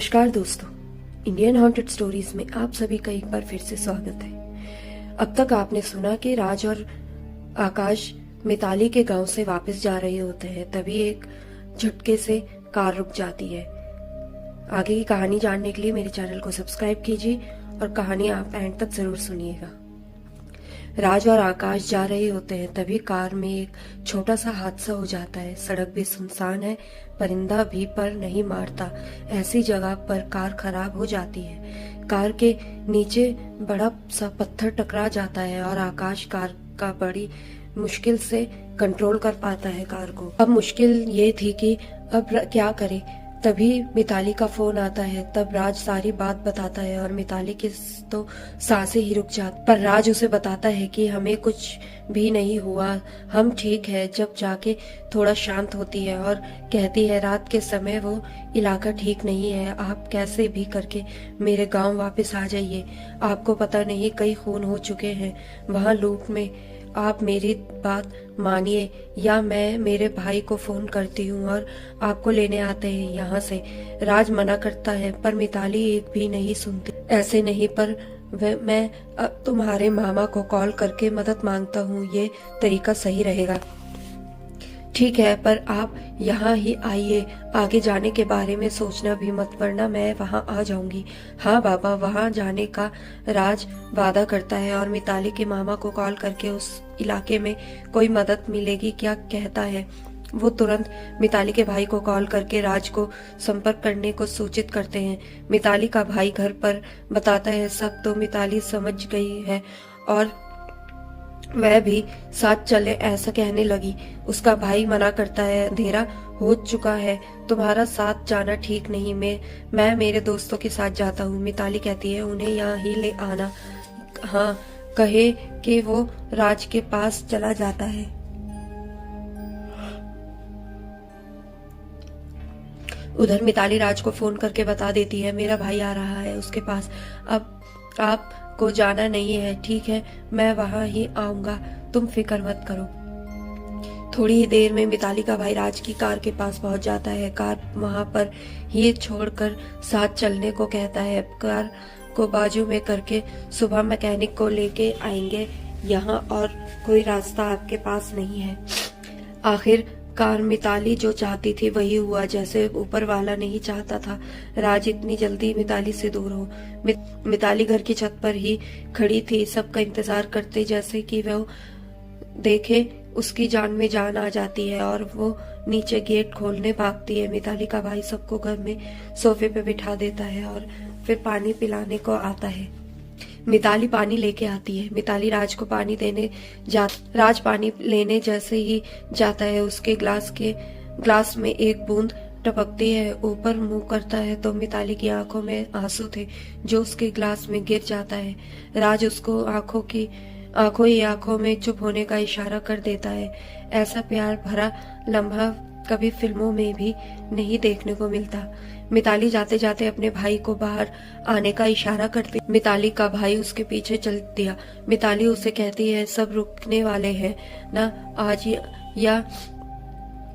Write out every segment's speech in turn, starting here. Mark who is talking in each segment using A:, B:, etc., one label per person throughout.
A: नमस्कार दोस्तों, Indian haunted stories में आप सभी का एक बार फिर से स्वागत है। अब तक आपने सुना कि राज और आकाश मिताली के गांव से वापस जा रहे होते हैं, तभी एक झटके से कार रुक जाती है। आगे की कहानी जानने के लिए मेरे चैनल को सब्सक्राइब कीजिए और कहानी आप एंड तक जरूर सुनिएगा। राज और आकाश जा रहे होते हैं, तभी कार में एक छोटा सा हादसा हो जाता है। सड़क भी सुनसान है, परिंदा भी पर नहीं मारता। ऐसी जगह पर कार खराब हो जाती है। कार के नीचे बड़ा सा पत्थर टकरा जाता है और आकाश कार का बड़ी मुश्किल से कंट्रोल कर पाता है कार को। अब मुश्किल ये थी कि अब क्या करे। तभी मिताली का फोन आता है। तब राज सारी बात बताता है और मिताली की तो सांसें ही रुक जाती, पर राज उसे बताता है कि हमें कुछ भी नहीं हुआ, हम ठीक है। जब जाके थोड़ा शांत होती है और कहती है रात के समय वो इलाका ठीक नहीं है, आप कैसे भी करके मेरे गांव वापस आ जाइए। आपको पता नहीं कई खून हो चुके हैं वहां लूट में। आप मेरी बात मानिए या मैं मेरे भाई को फोन करती हूँ और आपको लेने आते हैं यहाँ से। राज मना करता है पर मिताली एक भी नहीं सुनती। ऐसे नहीं, पर मैं अब तुम्हारे मामा को कॉल करके मदद मांगता हूँ, ये तरीका सही रहेगा। ठीक है, पर आप यहाँ ही आइए, आगे जाने के बारे में सोचना भी मत, वरना मैं वहाँ आ जाऊंगी। हाँ बाबा, वहाँ जाने का राज वादा करता है और मिताली के मामा को कॉल करके उस इलाके में कोई मदद मिलेगी क्या कहता है। वो तुरंत मिताली के भाई को कॉल करके राज को संपर्क करने को सूचित करते हैं। मिताली का भाई घर पर बताता है सब, तो मिताली समझ गई है और वह भी साथ चले ऐसा कहने लगी। उसका भाई मना करता है, अंधेरा हो चुका है, तुम्हारा साथ जाना ठीक नहीं। मैं मेरे दोस्तों के साथ जाता हूँ। मिताली कहती है उन्हें यहाँ ही ले आना। हाँ, कहे कि वो राज के पास चला जाता है। उधर मिताली राज को फोन करके बता देती है मेरा भाई आ रहा है उसके पास, अब आप को जाना नहीं है। ठीक है, मैं वहां ही आऊंगा, तुम फिक्र मत करो। थोड़ी ही देर में मिताली का भाई राज की कार के पास पहुंच जाता है। कार वहां पर ही छोड़कर साथ चलने को कहता है। कार को बाजू में करके सुबह मैकेनिक को लेके आएंगे यहाँ, और कोई रास्ता आपके पास नहीं है। आखिर कार मिताली जो चाहती थी वही हुआ, जैसे ऊपर वाला नहीं चाहता था राज इतनी जल्दी मिताली से दूर हो। मिताली घर की छत पर ही खड़ी थी, सबका इंतजार करते, जैसे कि वो देखे उसकी जान में जान आ जाती है और वो नीचे गेट खोलने भागती है। मिताली का भाई सबको घर में सोफे पे बिठा देता है और फिर पानी पिलाने को आता है। मिताली पानी लेके आती है। मिताली राज को पानी देने राज पानी लेने जैसे ही जाता है, उसके ग्लास में एक बूंद टपकती है। ऊपर मुंह करता है तो मिताली की आंखों में आंसू थे जो उसके ग्लास में गिर जाता है। राज उसको आंखों में चुप होने का इशारा कर देता है। ऐसा प्यार भरा लम्हा कभी फिल्मों में भी नहीं देखने को मिलता। मिताली जाते जाते अपने भाई को बाहर आने का इशारा करती। मिताली का भाई उसके पीछे चल दिया। मिताली उसे कहती है सब रुकने वाले हैं ना आज, या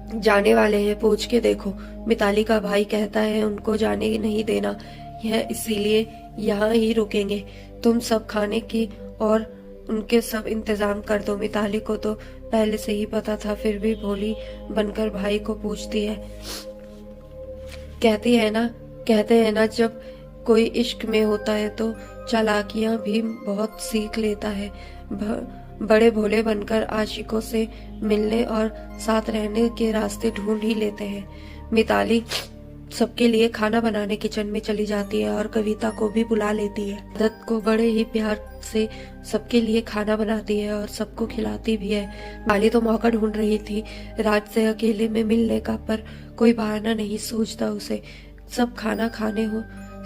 A: जाने वाले हैं, पूछ के देखो। मिताली का भाई कहता है उनको जाने नहीं देना है, इसीलिए यहाँ ही रुकेंगे। तुम सब खाने की और उनके सब इंतजाम कर दो। मिताली को तो पहले से ही पता था, फिर भी भोली बनकर भाई को पूछती है। कहते हैं ना जब कोई इश्क में होता है तो चालाकियां भी बहुत सीख लेता है। बड़े भोले बनकर आशिकों से मिलने और साथ रहने के रास्ते ढूंढ ही लेते हैं। मिताली सबके लिए खाना बनाने किचन में चली जाती है और कविता को भी बुला लेती है। आदत को बड़े ही प्यार से सबके लिए खाना बनाती है और सबको खिलाती भी है। माली तो मौका ढूंढ रही थी राज से अकेले में मिलने का, पर कोई बहाना नहीं सूझता उसे।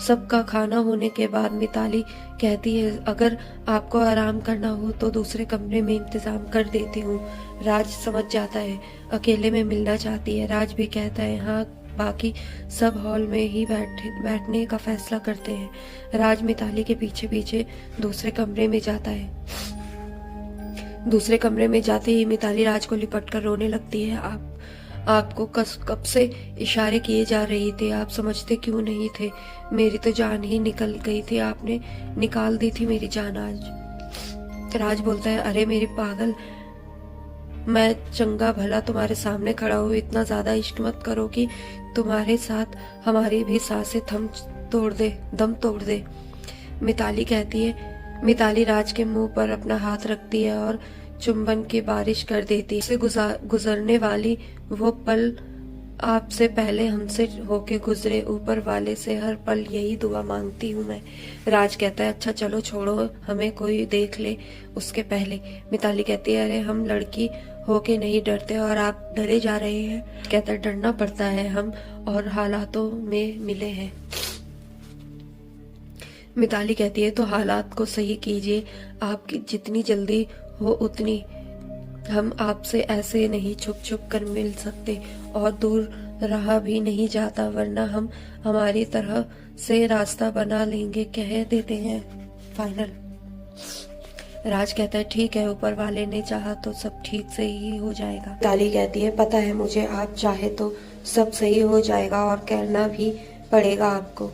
A: सबका खाना होने के बाद मिताली कहती है अगर आपको आराम करना हो तो दूसरे कमरे में इंतजाम कर देती हूँ। राज समझ जाता है अकेले में मिलना चाहती है। राज भी कहता है हाँ। बाकी सब हॉल में ही बैठने का फैसला करते हैं। राज मिताली के पीछे पीछे दूसरे कमरे में जाता है। दूसरे कमरे में जाते ही मिताली राज को लिपट कर रोने लगती है। आपको कब से इशारे किए जा रही थे, आप समझते क्यों नहीं थे? मेरी तो जान ही निकल गई थी, आपने निकाल दी थी मेरी जान आज। राज बोलता है, अरे मेरी पागल, मैं चंगा भला तुम्हारे सामने खड़ा हूँ, इतना ज्यादा इश्क मत करो कि तुम्हारे साथ हमारी भी सांसें दम तोड़ दे। मिताली कहती है, मिताली राज के मुंह पर अपना हाथ रखती है और चुंबन की बारिश कर देती है। गुजरने वाली वो पल आपसे पहले हमसे होके गुजरे, ऊपर वाले से हर पल यही दुआ मांगती हूँ मैं। राज कहता है, अच्छा चलो छोड़ो, हमें कोई देख ले उसके पहले। मिताली कहती है, अरे हम लड़की होके नहीं डरते और आप डरे जा रहे हैं। कहता है, डरना पड़ता है, हम और हालातों में मिले हैं। मिताली कहती है, तो हालात को सही कीजिए, आपकी जितनी जल्दी हो उतनी। हम आपसे ऐसे नहीं छुप छुप कर मिल सकते और दूर रहा भी नहीं जाता, वरना हम हमारी तरह से रास्ता बना लेंगे, कह देते हैं फाइनल। राज कहता है, ठीक है, ऊपर वाले ने चाहा तो सब ठीक से ही हो जाएगा। मिताली कहती है, पता है मुझे, आप चाहे तो सब सही हो जाएगा और करना भी पड़ेगा आपको।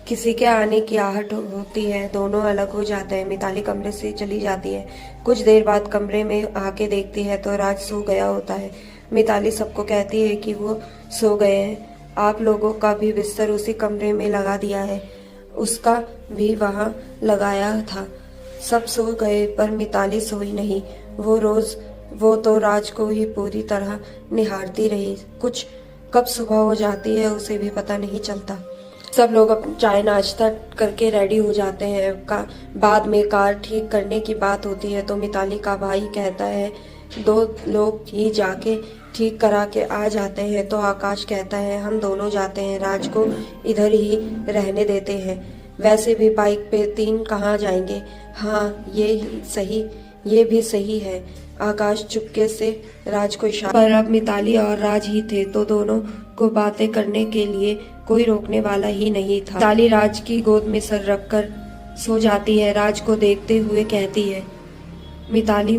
A: किसी के आने की आहट होती है, दोनों अलग हो जाते हैं। मिताली कमरे से चली जाती है। कुछ देर बाद कमरे में आके देखती है तो राज सो गया होता है। मिताली सबको कहती है कि वो सो गए हैं, आप लोगों का भी बिस्तर उसी कमरे में लगा दिया है, उसका भी वहां लगाया था। सब सो गए पर मिताली सोई नहीं। वो तो राज को ही पूरी तरह निहारती रही। कुछ कब सुबह हो जाती है उसे भी पता नहीं चलता। सब लोग अपना चाय नाश्ता करके रेडी हो जाते हैं। बाद में कार ठीक करने की बात होती है तो मिताली का भाई कहता है, 2 लोग ही जाके ठीक करा के आ जाते हैं। तो आकाश कहता है, हम दोनों जाते हैं, राज को इधर ही रहने देते हैं, वैसे भी बाइक पे 3 कहाँ जाएंगे। हाँ ये भी सही है। आकाश चुपके से राज को इशारा, पर अब मिताली और राज ही थे तो दोनों को बातें करने के लिए कोई रोकने वाला ही नहीं था। मिताली राज की गोद में सर रखकर सो जाती है। राज को देखते हुए कहती है, मिताली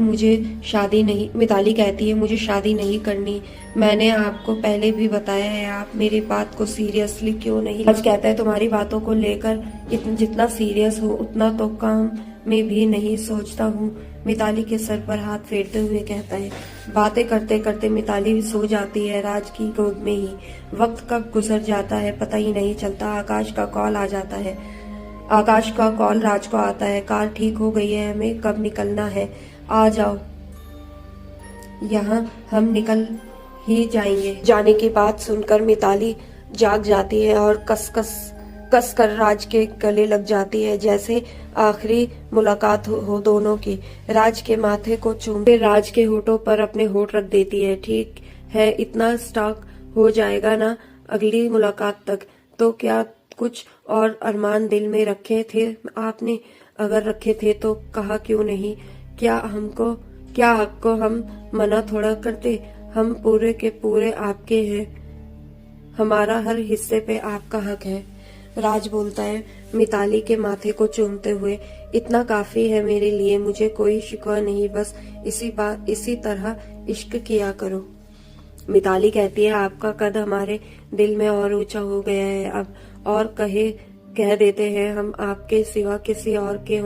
A: कहती है, मुझे शादी नहीं करनी। मैंने आपको पहले भी बताया है, आप मेरी बात को सीरियसली क्यों नहीं। राज कहता है, तुम्हारी बातों को लेकर जितना सीरियस हो उतना तो काम में भी नहीं सोचता हूँ। मिताली के सर पर हाथ फेरते हुए कहता है। बातें करते करते मिताली सो जाती है राज की गोद में ही। वक्त कब गुजर जाता है पता ही नहीं चलता। आकाश का कॉल राज को आता है, कार ठीक हो गई है, हमें कब निकलना है, आ जाओ, यहाँ हम निकल ही जाएंगे। जाने की बात सुनकर मिताली जाग जाती है और कस कर राज के गले लग जाती है, जैसे आखिरी मुलाकात हो दोनों की। राज के माथे को चूमते राज के होठों पर अपने होठ रख देती है। ठीक है, इतना स्टॉक हो जाएगा ना अगली मुलाकात तक। तो क्या कुछ और अरमान दिल में रखे थे आपने? अगर रखे थे तो कहा क्यों नहीं? क्या आपको हम मना थोड़ा करते? हम पूरे के पूरे आपके हैं, हमारा हर हिस्से पे आपका हक है। राज बोलता है मिताली के माथे को चूमते हुए, इतना काफी है मेरे लिए, मुझे कोई शिकवा नहीं, बस इसी तरह इश्क किया करो। मिताली कहती है, आपका कद हमारे दिल में और ऊंचा हो गया है अब, और कह देते हैं हम आपके सिवा किसी और के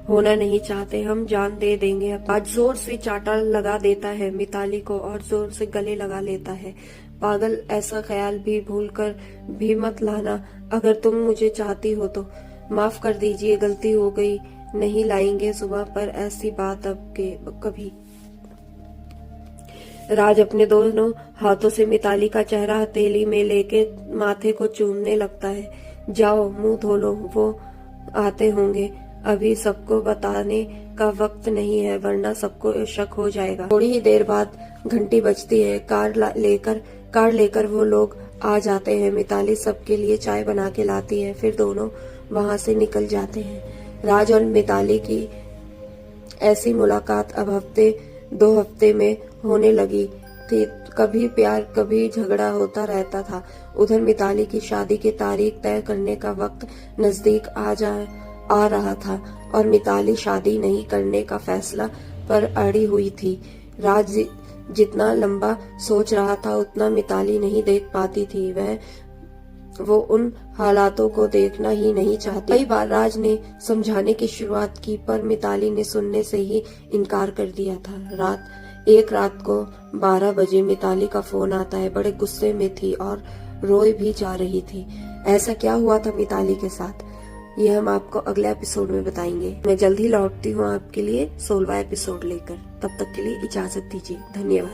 A: होना नहीं चाहते, हम जान दे देंगे। आज जोर से चाटा लगा देता है मिताली को और जोर से गले लगा लेता है। पागल, ऐसा ख्याल भी भूल कर भी मत लाना, अगर तुम मुझे चाहती हो तो। माफ कर दीजिए, गलती हो गई, नहीं लाएंगे सुबह पर ऐसी बात अब के कभी। राज अपने दोनों हाथों से मिताली का चेहरा हथेली में लेके माथे को चूमने लगता है। जाओ मुंह धो लो, वो आते होंगे, अभी सबको बताने का वक्त नहीं है वरना सबको शक हो जाएगा। थोड़ी ही देर बाद घंटी बजती है। कार लेकर वो लोग आ जाते हैं। मिताली सबके लिए चाय बना के लाती है, फिर दोनों वहां से निकल जाते हैं। राज और मिताली की ऐसी मुलाकात अब 2 हफ्ते में होने लगी थी। कभी प्यार कभी झगड़ा होता रहता था। उधर मिताली की शादी की तारीख तय करने का वक्त नजदीक आ रहा था और मिताली शादी नहीं करने का फैसला पर अड़ी हुई थी। जितना लंबा सोच रहा था उतना मिताली नहीं देख पाती थी। वो उन हालातों को देखना ही नहीं चाहती। कई बार राज ने समझाने की शुरुआत की पर मिताली ने सुनने से ही इनकार कर दिया था। एक रात को 12 बजे मिताली का फोन आता है। बड़े गुस्से में थी और रोए भी जा रही थी। ऐसा क्या हुआ था मिताली के साथ, ये हम आपको अगले एपिसोड में बताएंगे। मैं जल्द ही लौटती हूँ आपके लिए 16वां एपिसोड लेकर। तब तक के लिए इजाजत दीजिए। धन्यवाद।